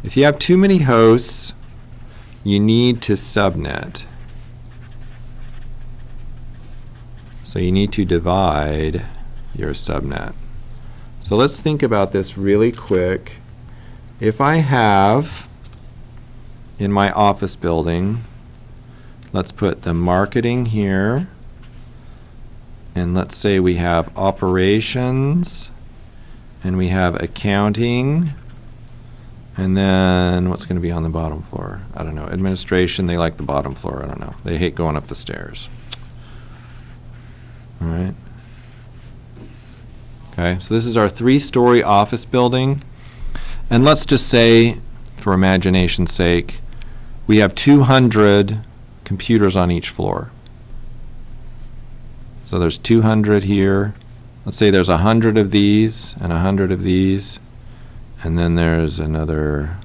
If you have too many hosts, you need to subnet. So you need to divide your subnet. So let's think about this really quick. If I have in my office building, let's put the marketing here, and let's say we have operations, and we have accounting, and then what's going to be on the bottom floor? I don't know. Administration, they like the bottom floor. I don't know. They hate going up the stairs. All right. Okay, so this is our 3-story office building. And let's just say, for imagination's sake, we have 200 computers on each floor. So there's 200 here. Let's say there's 100 of these and 100 of these. And then there's another,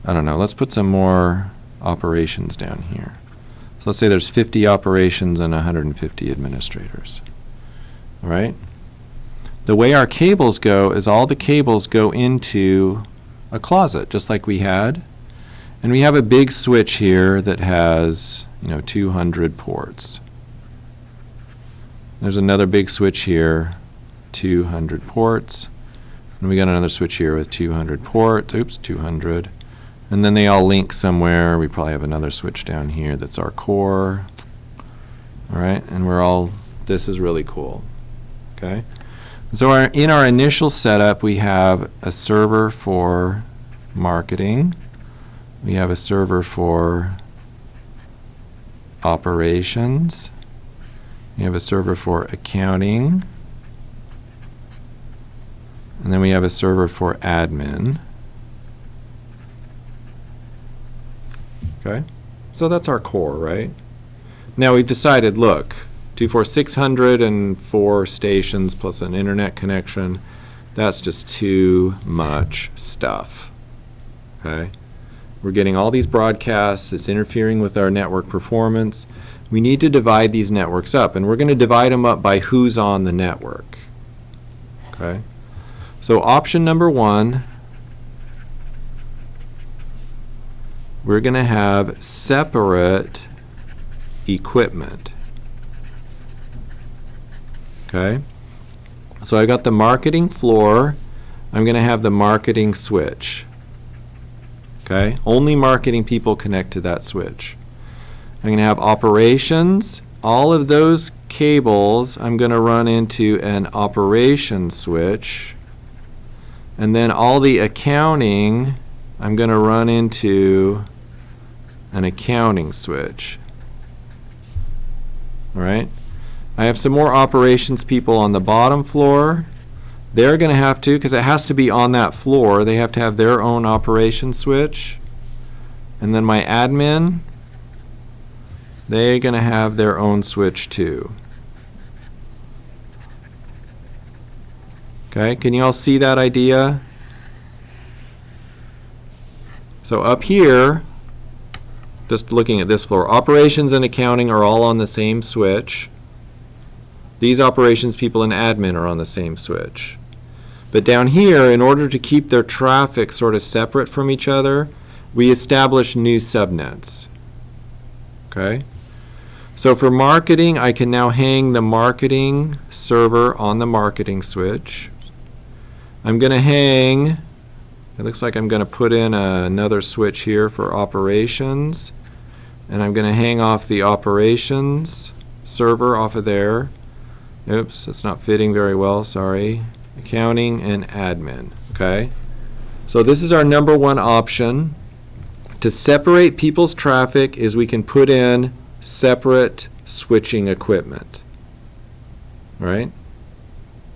I don't know, let's put some more operations down here. So let's say there's 50 operations and 150 administrators. All right? The way our cables go is all the cables go into a closet, just like we had. And we have a big switch here that has, 200 ports. There's another big switch here, 200 ports. And we got another switch here with 200 ports. Oops, 200. And then they all link somewhere. We probably have another switch down here that's our core. All right, and this is really cool. Okay? So in our initial setup, we have a server for marketing. We have a server for operations. We have a server for accounting. And then we have a server for admin. Okay? So that's our core, right? Now we've decided, look, 604 stations plus an internet connection, that's just too much stuff. Okay? We're getting all these broadcasts, it's interfering with our network performance. We need to divide these networks up, and we're going to divide them up by who's on the network. Okay? So option number 1, we're going to have separate equipment. Okay? So I got the marketing floor. I'm going to have the marketing switch. Okay? Only marketing people connect to that switch. I'm going to have operations. All of those cables I'm going to run into an operations switch. And then all the accounting I'm going to run into an accounting switch. All right? I have some more operations people on the bottom floor. They're going to have to, because it has to be on that floor, they have to have their own operation switch. And then my admin, they're going to have their own switch too. Okay, can you all see that idea? So up here, just looking at this floor, operations and accounting are all on the same switch. These operations people and admin are on the same switch. But down here, in order to keep their traffic sort of separate from each other, we establish new subnets. Okay? So for marketing, I can now hang the marketing server on the marketing switch. I'm going to hang, it looks like I'm going to put in another switch here for operations. And I'm going to hang off the operations server off of there. Oops, that's not fitting very well, sorry. Accounting and admin, okay? So this is our number 1 option. To separate people's traffic is we can put in separate switching equipment, right?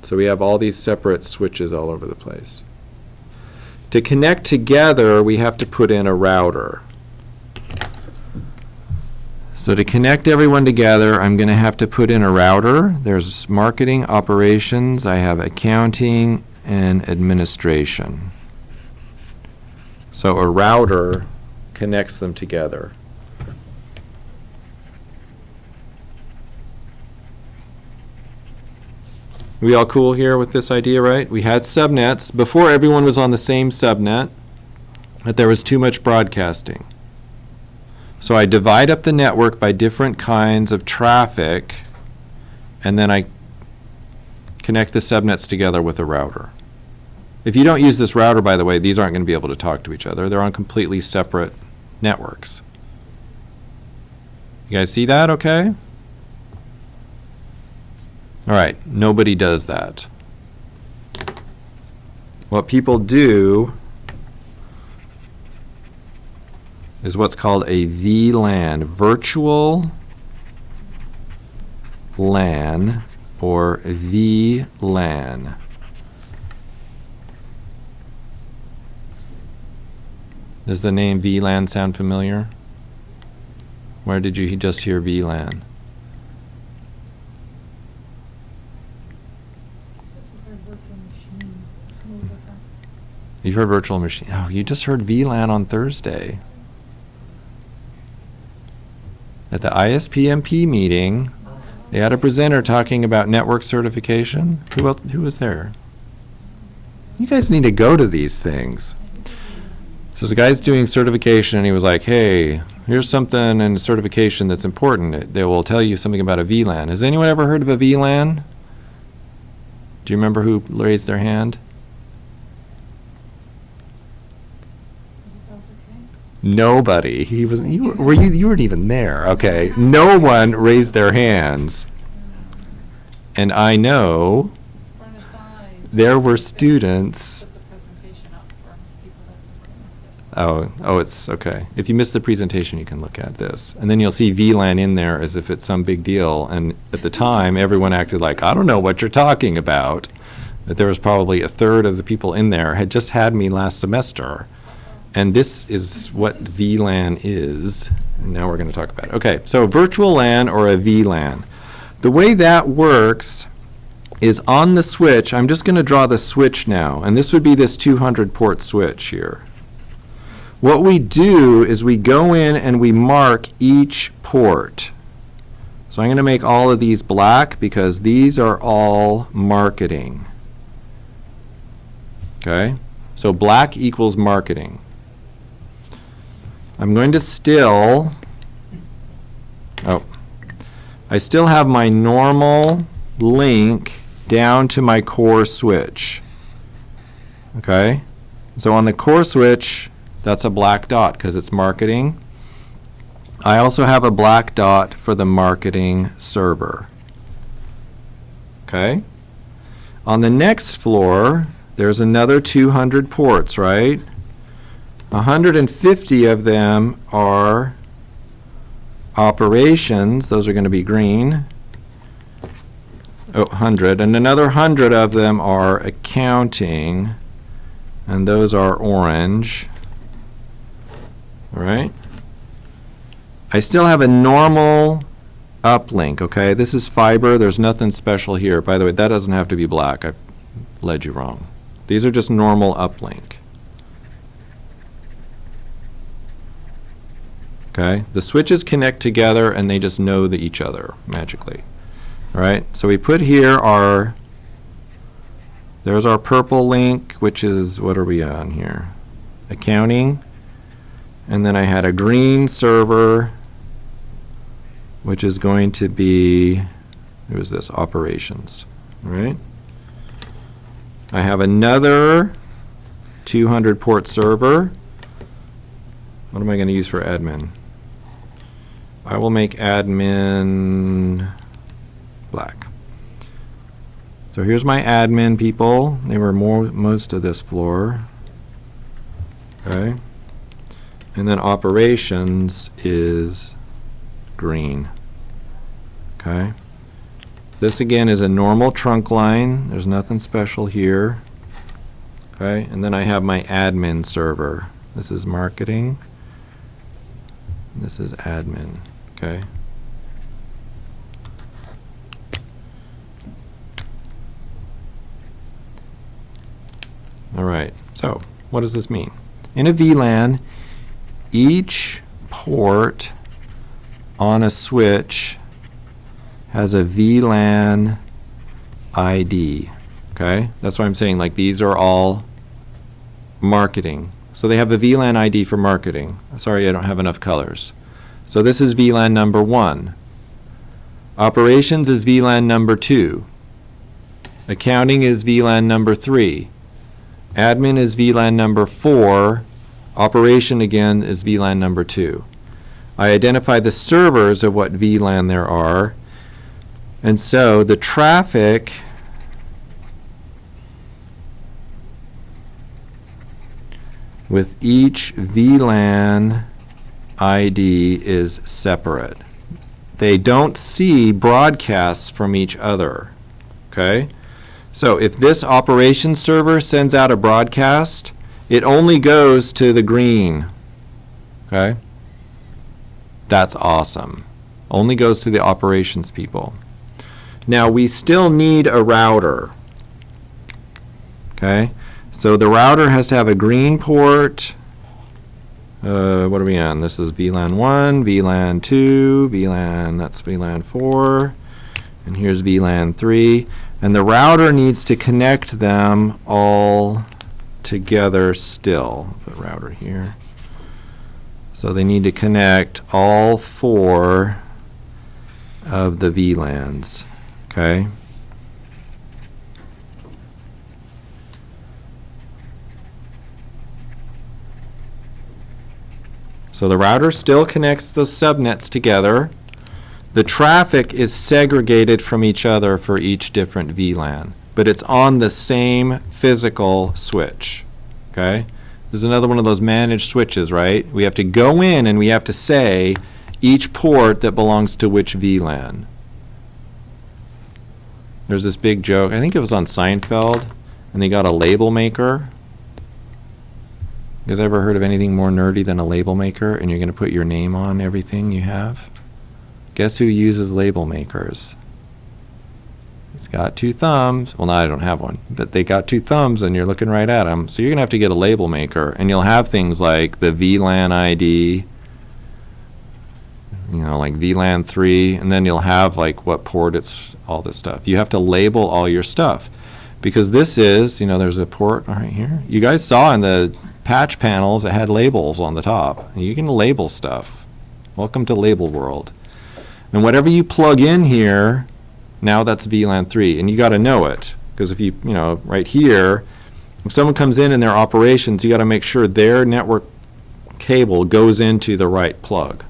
So we have all these separate switches all over the place. To connect together, we have to put in a router. So to connect everyone together, I'm going to have to put in a router. There's marketing, operations, I have accounting, and administration. So a router connects them together. We all cool here with this idea, right? We had subnets. Before, everyone was on the same subnet. that there was too much broadcasting. So I divide up the network by different kinds of traffic, and then I connect the subnets together with a router. If you don't use this router, by the way, these aren't going to be able to talk to each other. They're on completely separate networks. You guys see that okay? All right, nobody does that. What people do is what's called a VLAN, virtual LAN, or VLAN. Does the name VLAN sound familiar? Where did you just hear VLAN? You've heard virtual machine. Oh, you just heard VLAN on Thursday. At the ISPMP meeting, they had a presenter talking about network certification. Who was there? You guys need to go to these things. So the guy's doing certification, and he was like, hey, here's something in certification that's important. They will tell you something about a VLAN. Has anyone ever heard of a VLAN? Do you remember who raised their hand? Nobody. You weren't even there. Okay. No one raised their hands. And I know there were students. Oh, it's okay. If you missed the presentation, you can look at this. And then you'll see VLAN in there as if it's some big deal. And at the time, everyone acted like, I don't know what you're talking about. But there was probably a third of the people in there had just had me last semester. And this is what VLAN is. And now we're going to talk about it. Okay, so virtual LAN or a VLAN. The way that works is on the switch. I'm just going to draw the switch now. And this would be this 200 port switch here. What we do is we go in and we mark each port. So I'm going to make all of these black because these are all marketing. Okay? So black equals marketing. I'm going to I still have my normal link down to my core switch. Okay? So on the core switch, that's a black dot because it's marketing. I also have a black dot for the marketing server. Okay? On the next floor, there's another 200 ports, right? 150 of them are operations. Those are going to be green. 100. And another 100 of them are accounting, and those are orange. All right? I still have a normal uplink, okay? This is fiber. There's nothing special here. By the way, that doesn't have to be black. I've led you wrong. These are just normal uplink. Okay? The switches connect together and they just know each other magically. All right? So we put here there's our purple link, which is, what are we on here? Accounting. And then I had a green server, which is going to be, what was this? Operations. All right? I have another 200 port server. What am I going to use for admin? I will make admin black. So here's my admin people. They were most of this floor. Okay? And then operations is green. Okay? This again is a normal trunk line. There's nothing special here. Okay? And then I have my admin server. This is marketing. This is admin. Okay? All right. So, what does this mean? In a VLAN, each port on a switch has a VLAN ID. Okay? That's why I'm saying, like, these are all marketing. So they have a VLAN ID for marketing. Sorry, I don't have enough colors. So this is VLAN number 1. Operations is VLAN number 2. Accounting is VLAN number 3. Admin is VLAN number 4. Operation again is VLAN number 2. I identify the servers of what VLAN there are. And so the traffic with each VLAN ID is separate. They don't see broadcasts from each other, okay? So if this operations server sends out a broadcast, it only goes to the green, okay? That's awesome. Only goes to the operations people. Now we still need a router, okay? So the router has to have a green port. What are we on? This is VLAN 1, VLAN 2, VLAN, that's VLAN 4, and here's VLAN 3. And the router needs to connect them all together still. Put router here. So they need to connect all 4 of the VLANs, okay? So the router still connects those subnets together. The traffic is segregated from each other for each different VLAN, but it's on the same physical switch, okay? This is another one of those managed switches, right? We have to go in and we have to say each port that belongs to which VLAN. There's this big joke, I think it was on Seinfeld, and they got a label maker. You guys ever heard of anything more nerdy than a label maker, and you're going to put your name on everything you have? Guess who uses label makers? It's got 2 thumbs. Well, no, I don't have one, but they got 2 thumbs, and you're looking right at them. So you're going to have to get a label maker, and you'll have things like the VLAN ID, you know, like VLAN 3, and then you'll have like what port it's, all this stuff. You have to label all your stuff, because this is, you know, there's a port right here. You guys saw in the patch panels it had labels on the top. You can label stuff. Welcome to label world. And whatever you plug in here, now that's VLAN 3, and you got to know it, because if you know, right here, if someone comes in their operations, you got to make sure their network cable goes into the right plug.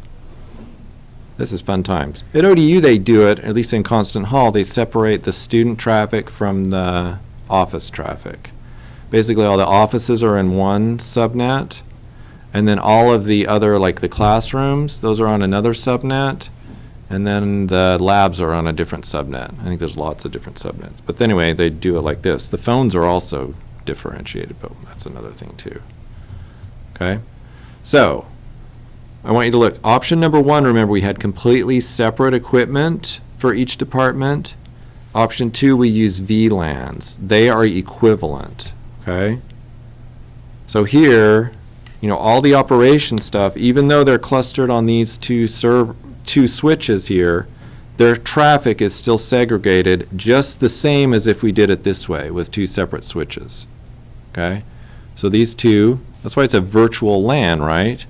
This is fun times. At ODU they do it, at least in Constant Hall, they separate the student traffic from the office traffic. Basically all the offices are in one subnet, and then all of the other, like the classrooms, those are on another subnet, and then the labs are on a different subnet. I think there's lots of different subnets. But anyway, they do it like this. The phones are also differentiated, but that's another thing too. Okay? So, I want you to look. Option number 1, remember we had completely separate equipment for each department. Option 2, we use VLANs. They are equivalent, okay? So here, you know, all the operation stuff, even though they're clustered on these two switches here, their traffic is still segregated just the same as if we did it this way with 2 separate switches, okay? So these 2, that's why it's a virtual LAN, right?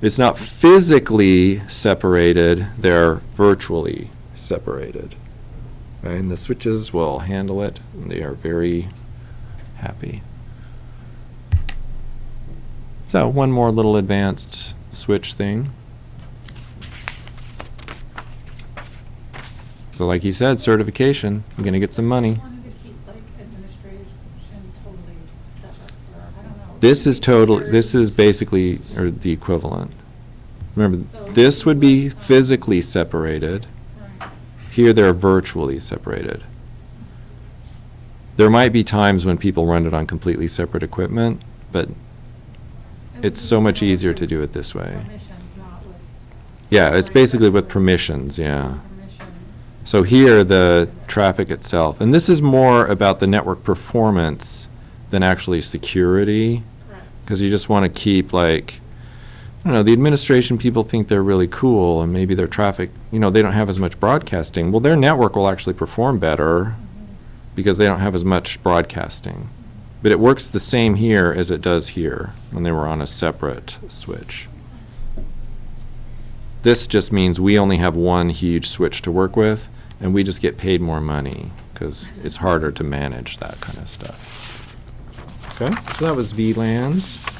It's not physically separated, they're virtually separated. Okay, and the switches will handle it, and they are very happy. So one more little advanced switch thing. So like he said, certification, you're going to get some money. This is basically or the equivalent. Remember, this would be physically separated. Here they're virtually separated. There might be times when people run it on completely separate equipment, but it's so much easier to do it this way. Yeah, it's basically with permissions, yeah. So here the traffic itself, and this is more about the network performance than actually security, because you just want to keep, like, I don't know, the administration people think they're really cool, and maybe their traffic, you know, they don't have as much broadcasting. Well, their network will actually perform better because they don't have as much broadcasting. But it works the same here as it does here when they were on a separate switch. This just means we only have one huge switch to work with, and we just get paid more money because it's harder to manage that kind of stuff. Okay, so that was VLANs.